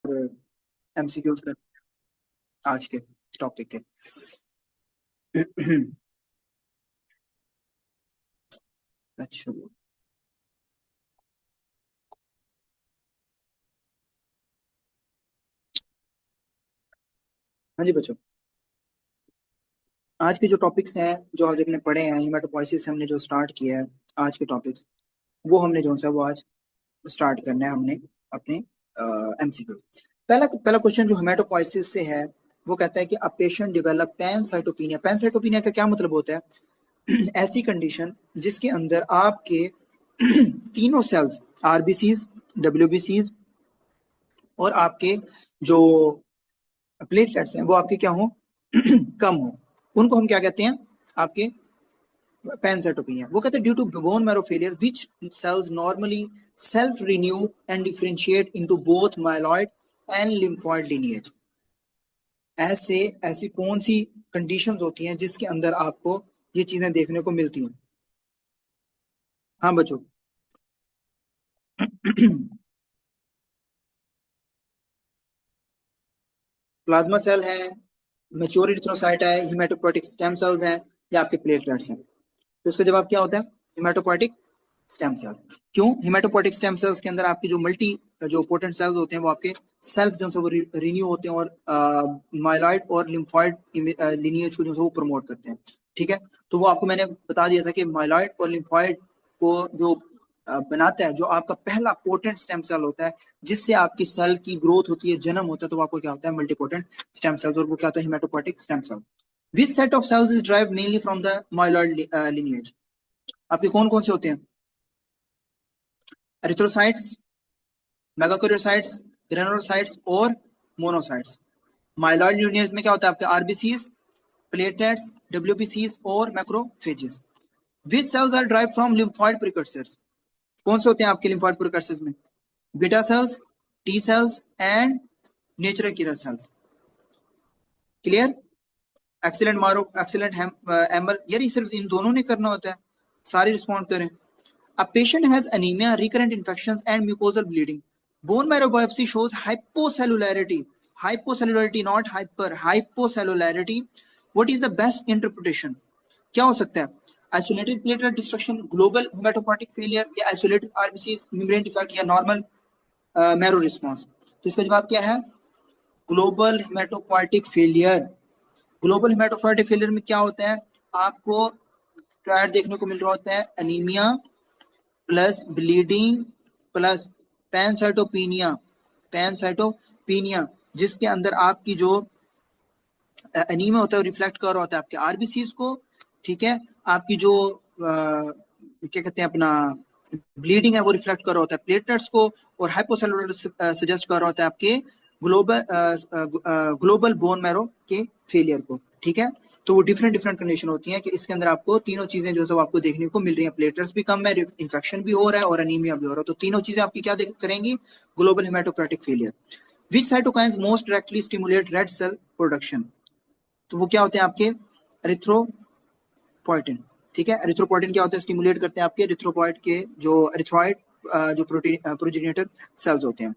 MCQs कर आज के टॉपिक के। अच्छा, हाँ जी बच्चों, आज के जो टॉपिक्स हैं जो आज हमने पढ़े हैं हेमाटोपोइसिस हमने जो स्टार्ट किया है, आज के टॉपिक्स वो हमने जो सा वो आज स्टार्ट करना है हमने अपने एमसीक्यू। पहला पहला क्वेश्चन जो हेमाटोपोइसिस से है वो कहता है कि a patient develop pancytopenia. Pancytopenia का क्या मतलब होता है? ऐसी कंडीशन जिसके अंदर आपके तीनों सेल्स आरबीसीज, डब्ल्यूबीसीज और आपके जो प्लेटलेट्स हैं वो आपके क्या हो कम हो, उनको हम क्या कहते हैं? आपके पैनसाइटोपिनिया। वो कहते हैं due to bone marrow failure which cells normally self renew and differentiate into both myeloid and lymphoid lineage. ऐसे ऐसी कौन सी कंडीशंस होती हैं जिसके अंदर आपको ये चीजें देखने को मिलती हैं? हाँ बच्चों। प्लाज्मा सेल है, मैच्योर एरिथ्रोसाइट है, हिमेटोपोइटिक स्टेम सेल्स हैं या आपके प्लेटलेट्स हैं। तो इसका जवाब क्या होता है? Haematopoietic stem cell. क्यों? हिमेटोपोइटिक स्टेम सेल्स के अंदर आपकी जो मल्टी जो पोटेंट सेल्स होते हैं वो आपके सेल्फ जो है वो रिन्यू होते हैं और माइलॉइड और लिम्फोइड लिनिएज को जो है वो प्रमोट करते हैं। ठीक है, तो वो आपको मैंने बता दिया था कि माइलॉइड और लिम्फोइड को जो बनाता है, जो आपका पहला पोटेंट स्टेम सेल होता है जिससे आपकी सेल की ग्रोथ होती है, जन्म होता है, तो आपको क्या होता है? मल्टीपोटेंट स्टेम सेल्स, और वो क्या होता है? Haematopoietic stem cell. Which set of cells is derived mainly from the myeloid lineage? आपके कौन कौन से होते हैं? एरिथ्रोसाइट्स, मेगाकारियोसाइट्स, ग्रेनुलोसाइट्स और मोनोसाइट्स। माइलॉइड लिनिएज में क्या होता है? आपके आरबीसीज, प्लेटलेट्स, डब्ल्यूबीसीज और macrophages. Which cells are derived from lymphoid precursors? कौन से होते हैं आपके लिम्फोइड प्रिकर्सर्स में? Beta cells, T cells and natural killer cells. Clear? Excellent मारो, एक्सीलेंट एम्बल। यार ये सिर्फ इन दोनों ने करना होता है, सारे रिस्पॉन्ड करें। A patient has anemia, recurrent infections, and mucosal bleeding. Bone marrow biopsy shows hypocellularity. Hypocellularity, not hyper. Hypocellularity. What is the best interpretation? क्या हो सकता है? Isolated platelet destruction, global hematopoietic failure, या isolated RBCs, membrane defect, या normal marrow response. तो इसका जवाब क्या है? Global haematopoietic failure. Global haematopoietic failure में क्या होता है? आपको ट्रायड देखने को मिल रहा होता है, anaemia plus bleeding plus pancytopenia. Pancytopenia जिसके अंदर आपकी जो एनीमिया होता है वो रिफ्लेक्ट कर रहा होता है आपके आरबीसीज को। ठीक है, आपकी जो क्या कहते हैं अपना ब्लीडिंग है वो रिफ्लेक्ट कर रहा होता है प्लेटलेट्स को, और हाइपोसेलुलर सजेस्ट कर रहा होता है आपके ग्लोबल बोन मैरो के फेलियर को। ठीक है, तो वो डिफरेंट डिफरेंट कंडीशन होती हैं कि इसके अंदर आपको तीनों चीजें जो है आपको देखने को मिल रही हैं। प्लेटलेट्स भी कम है, इन्फेक्शन भी हो रहा है और एनीमिया भी हो रहा है, तो तीनों चीजें आपकी क्या करेंगी? Global haematopoietic failure. Which cytokines most directly stimulate red cell production? तो वो क्या होते हैं आपके? एरिथ्रोपोइटिन। ठीक है, एरिथ्रोपोइटिन क्या होता है? स्टिमुलेट करते हैं आपके एरिथ्रोपोइट के जो एरिथ्रॉइड जो प्रोजेनिटर सेल्स होते हैं।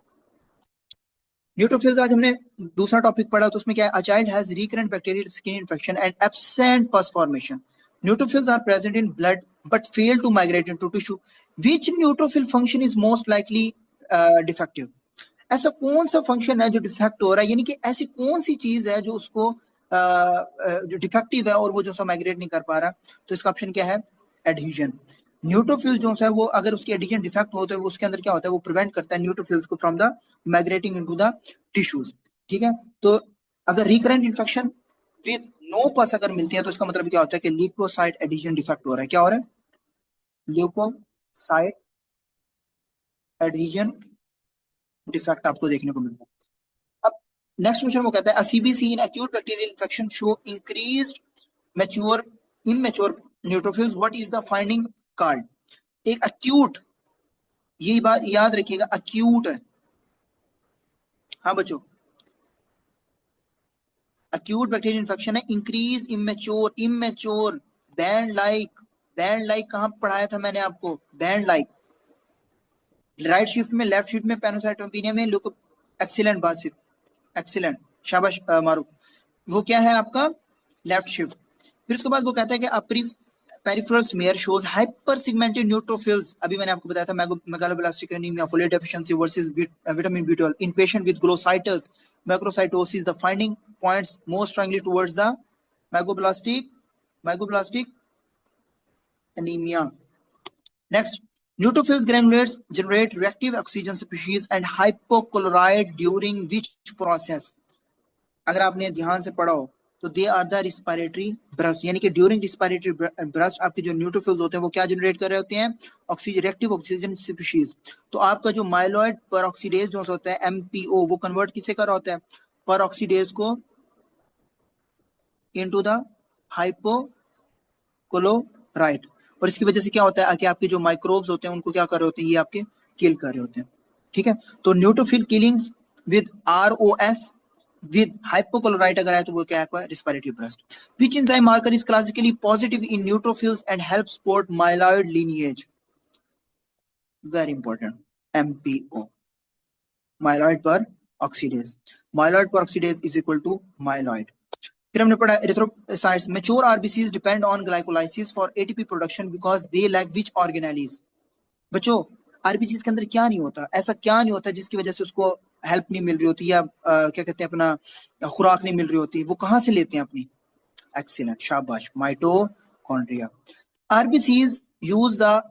न्यूट्रोफिल्स आज हमने दूसरा टॉपिक पढ़ा, तो उसमें क्या है? A child has recurrent bacterial skin infection and absent pus formation. Neutrophils are present in blood but fail to migrate into tissue. Which neutrophil function is most likely defective? ऐसा कौन सा फंक्शन है जो डिफेक्ट हो रहा है, यानी कि ऐसी कौन सी चीज है जो उसको जो डिफेक्टिव है और वो जो माइग्रेट नहीं कर पा रहा? तो इसका ऑप्शन क्या है? एडहीजन। न्यूट्रोफिल जो है वो अगर उसकी एडिशन डिफेक्ट हो तो उसके अंदर क्या होता है? वो प्रिवेंट करता है न्यूट्रोफिल्स को from the migrating into the tissues. ठीक है, तो अगर रिकरेंट इन्फेक्शन विद नो पस अगर मिलती है तो इसका मतलब क्या होता है कि ल्यूकोसाइट एडिशन डिफेक्ट हो रहा है। क्या हो रहा है? ल्यूकोसाइट एडिशन डिफेक्ट आपको देखने को मिल रहा है। अब नेक्स्ट क्वेश्चन वो कहता है CBC in acute bacterial infection show increased mature immature neutrophils, what is the finding called? एक एक्यूट, ये बात याद रखिएगा, एक्यूट है। हाँ बच्चों, एक्यूट बैक्टीरियल इन्फेक्शन है, increase immature. Immature band like, band like कहां पढ़ाया था मैंने आपको? बैंड लाइक राइट शिफ्ट में, लेफ्ट शिफ्ट में पैनोसाइटोपिनिया में एक्सीलेंट बासित, एक्सीलेंट, शाबाश मारूफ। वो क्या है आपका लेफ्ट शिफ्ट। फिर उसके बाद वो कहता है कि peripheral smear shows hypersegmented neutrophils, अभी मैंने आपको बताया था megaloblastic anemia, folate deficiency versus vitamin B12 in patient with glossitis macrocytosis. The finding points most strongly towards the megablastic anemia. Next, neutrophils granulates generate reactive oxygen species and hypochlorite during which process, अगर आपने ध्यान से पढ़ा हो तो they are the respiratory burst, यानी कि during respiratory burst आपके जो न्यूट्रोफिल्स होते हैं वो क्या जनरेट कर रहे होते हैं, ऑक्सीजन, रिएक्टिव ऑक्सीजन स्पीशीज। तो आपका जो माइलॉइड पर ऑक्सीडेज जो होता है एमपीओ, वो कन्वर्ट किसे कर रहा होता है, पर ऑक्सीडेज को इनटू द हाइपोक्लोराइट। और इसकी वजह से क्या होता है कि आपके जो माइक्रोब्स होते हैं उनको क्या कर रहे होते हैं, ये आपके किल कर रहे होते हैं। ठीक है, तो neutrophil killings with ROS with hypochlorite अगर है तो वो क्या है, respiratory burst. Which enzyme marker is classically positive in neutrophils and helps support myeloid lineage? Very important, MPO, myeloid per oxidase. Myeloid per oxidase is equal to myeloid. फिर हमने पढ़ा erythrocytes. Mature RBCs depend on glycolysis for ATP production because they lack which organelles? बच्चों RBCs के अंदर क्या नहीं होता, ऐसा क्या नहीं होता जिसकी वजह से उसको हेल्प नहीं मिल रही होती या क्या कहते हैं अपना खुराक नहीं मिल रही होती, वो कहां से लेते हैं अपनी, एक्सीलेंट, शाबाश, mitochondria. RBCs use the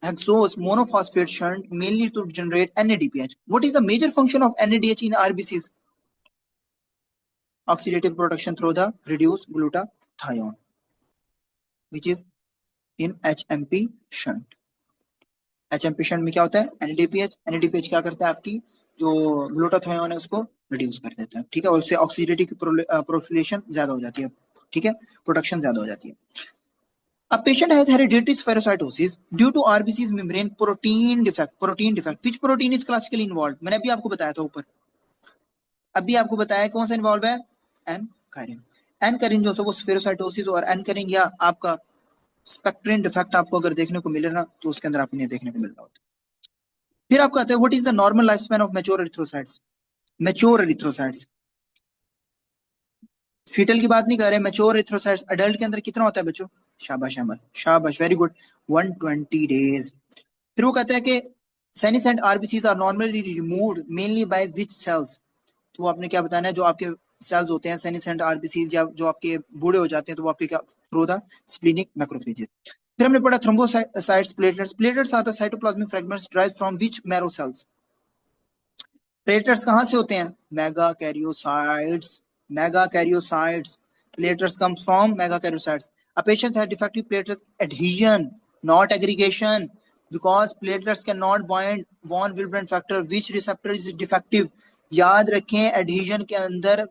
hexose monophosphate shunt mainly to generate NADPH. What is the major function of NADH in RBCs? Oxidative protection through the reduced glutathione, which is in HMP shunt. HMP shunt में क्या होता है, NADPH। NADPH क्या करता है, आपकी जो glutathione है उसको रिड्यूस कर देता है। ठीक है, और उससे ऑक्सीडेटिव प्रोफिलेशन ज्यादा हो जाती है। ठीक है, प्रोटेक्शन ज्यादा हो जाती है। A patient has hereditary spherocytosis due to RBC's membrane protein defect. Protein defect. Which protein is classically involved? मैंने अभी आपको बताया था ऊपर, अभी आपको बताया कौन सा इन्वॉल्व है, एन कारिन। एन कारिन जो है वो स्फेरोसाइटोसिस और एन कारिन या आपका स्पेक्ट्रिन डिफेक्ट आपको अगर देखने को मिले ना तो उसके अंदर आपको नहीं देखने को मिलता होता। फिर आपको आता है what is the normal life span of mature erythrocytes. Mature erythrocytes, foetal की बात नहीं कर रहे, मैच्योर एरिथ्रोसाइट्स अडल्ट के अंदर कितना होता है बच्चों, शाबाश अमल, शाबाश, वेरी गुड, 120 डेज। फिर वो कहता है कि senescent RBCs are normally removed mainly by which cells. तो वो आपने क्या बताना है, जो आपके सेल्स होते हैं सेनिसेंट आरबीसीज या जो आपके बूढ़े हो जाते हैं तो वो आपके क्या, थ्रू द स्प्लीनिक मैक्रोफेजेस। फिर हमने पढ़ा thrombocytes, platelets. Platelets are the cytoplasmic fragments derived from which marrow cells. Platelets कहां से होते हैं, megakaryocytes, megakaryocytes. Platelets comes from megakaryocytes. A patient has defective platelet adhesion, not aggregation, because platelets cannot bind von Willebrand factor. Which receptor is defective? याद रखें, adhesion के अंदर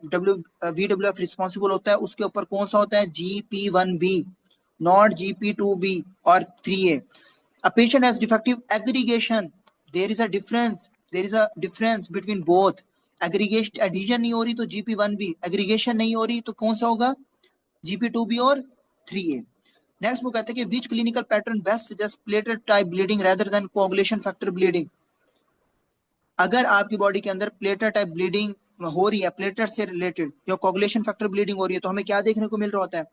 VWF responsible होता है, उसके ऊपर कौन सा होता है, GP1B, नॉट GP2B और 3A. A patient has defective aggregation. There is a difference. There is a difference between both. Aggregation, adhesion नहीं हो रही तो GP1B, एग्रीगेशन नहीं हो रही तो कौन सा होगा, GP2B और 3A. नेक्स्ट वो कहते हैं कि which clinical pattern best suggests platelet type bleeding rather than coagulation factor bleeding. अगर आपकी बॉडी के अंदर प्लेटलेट टाइप ब्लीडिंग हो रही है, प्लेटलेट से रिलेटेड या कोगुलेशन फैक्टर ब्लीडिंग हो रही है, तो हमें क्या देखने को मिल रहा होता है,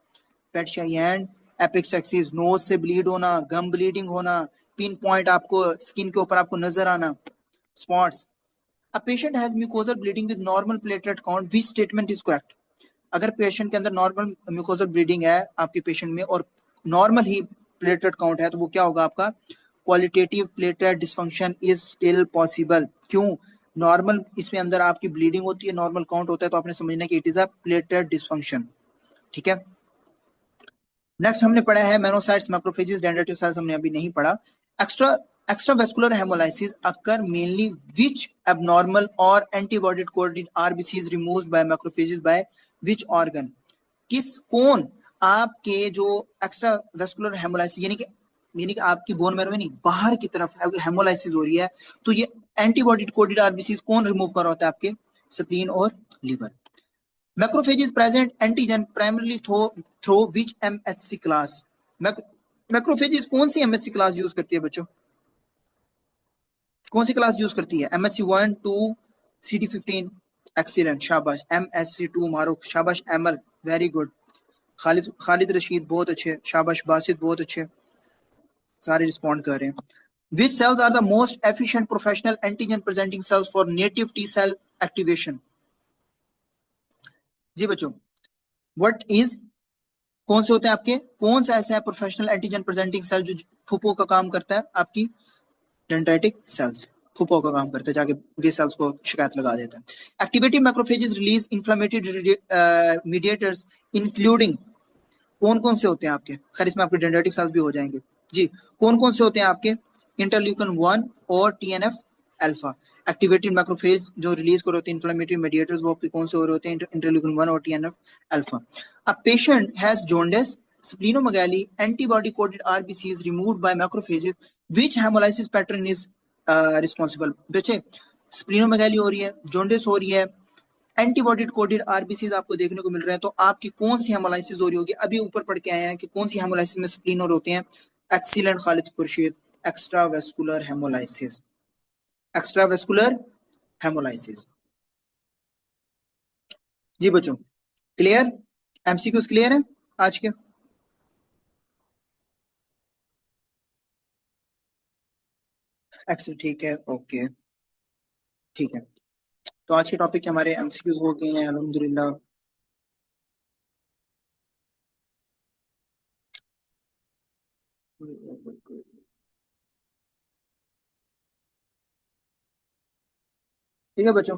पेटशाई एंड एपिक्स एक्सिस, नोज से ब्लीड होना, गम ब्लीडिंग होना, पिन पॉइंट आपको स्किन के ऊपर आपको नजर आना, spots. A patient has mucosal bleeding with normal platelet count. Which statement is correct? अगर पेशेंट के अंदर नॉर्मल म्यूकोजल ब्लीडिंग है आपके पेशेंट में और नॉर्मल ही प्लेटलेट काउंट है तो वो क्या होगा आपका, qualitative platelet dysfunction is still possible. क्यों, नॉर्मल इसमें अंदर आपकी ब्लीडिंग होती है, नॉर्मल काउंट होता है, तो आपने समझना कि it is a platelet dysfunction. ठीक है, नेक्स्ट हमने पढ़ा है मेनोसाइट्स, मैक्रोफेजेस, डेंड्राइटोसाइट्स हमने अभी नहीं पढ़ा. एक्स्ट्रावेस्कुलर haemolysis occur mainly which abnormal or antibody coated RBCs removed by macrophages by which organ. किस कौन आपके जो एक्स्ट्रा वेस्कुलर हेमोलाइसिस यानी कि आपकी बोन मैरो में नहीं बाहर की तरफ हेमोलाइसिस हो रही है, तो ये एंटीबॉडी कोडेड आरबीसीज कौन रिमूव कर रहा होता है, आपके स्प्लीन और liver. Macrophages present antigen primarily through which MHC class. Macrophages कौन सी एमएचसी क्लास यूज करती है बच्चों, कौन सी क्लास यूज करती है, MSC 1, 2, CD15 एक्सीलेंट, शाबाश। MSC2 मारूफ, शाबाश। Emil very good. Khalid Khalid Rashid बहुत अच्छे, शाबाश। बासित बहुत अच्छे, सारे रिस्पॉन्ड कर रहे हैं। Which cells are the most efficient professional antigen presenting cells for native T cell activation? जी बच्चों, व्हाट इज, कौन से होते हैं आपके, कौन सा ऐसा है प्रोफेशनल एंटीजन प्रेजेंटिंग सेल जो फुप्पो का काम करता है? आपकी डेंड्राइटिक सेल्स, फुप्पो का काम करता है, जाके बी सेल्स को शिकायत लगा देता है। Activated macrophages release inflammatory mediators including, कौन कौन से होते हैं आपके? खैर इसमें आपके डेंड्राइटिक सेल्स भी हो जाएंगे जी। कौन कौन से होते हैं आपके? इंटरल्यूकन 1 और TNF अल्फा। एक्टिवेटेड मैक्रोफेज जो रिलीज कर होते हैं इन्फ्लेमेटरी मीडिएटर्स, वो आपके कौन से हो रहे होते हैं? इंटरल्यूकन 1 और TNF alpha. A patient has jaundice, splenomegaly, antibody coated RBCs removed by macrophages, which hemolysis pattern is responsible? बच्चे, स्प्लीनोमेगाली हो रही है, जॉन्डिस हो रही है, एंटीबॉडी कोडेड आरबीसीज आपको देखने को मिल रहा है, तो आपकी कौन सी हेमोलाइसिस हो रही होगी? अभी ऊपर पढ़ के आए हैं कि कौन सी हेमोलाइसिस में स्प्लीनोर होते हैं। Excellent Khalid Khurshid, extra vascular haemolysis, extra vascular haemolysis. जी बच्चों, क्लियर? एमसीक्यूज क्लियर है आज के? एक्सेल, ठीक है, ओके, ठीक है। तो आज के टॉपिक के हमारे एमसीक्यूज हो गए हैं अल्हम्दुलिल्लाह। ठीक है बच्चों।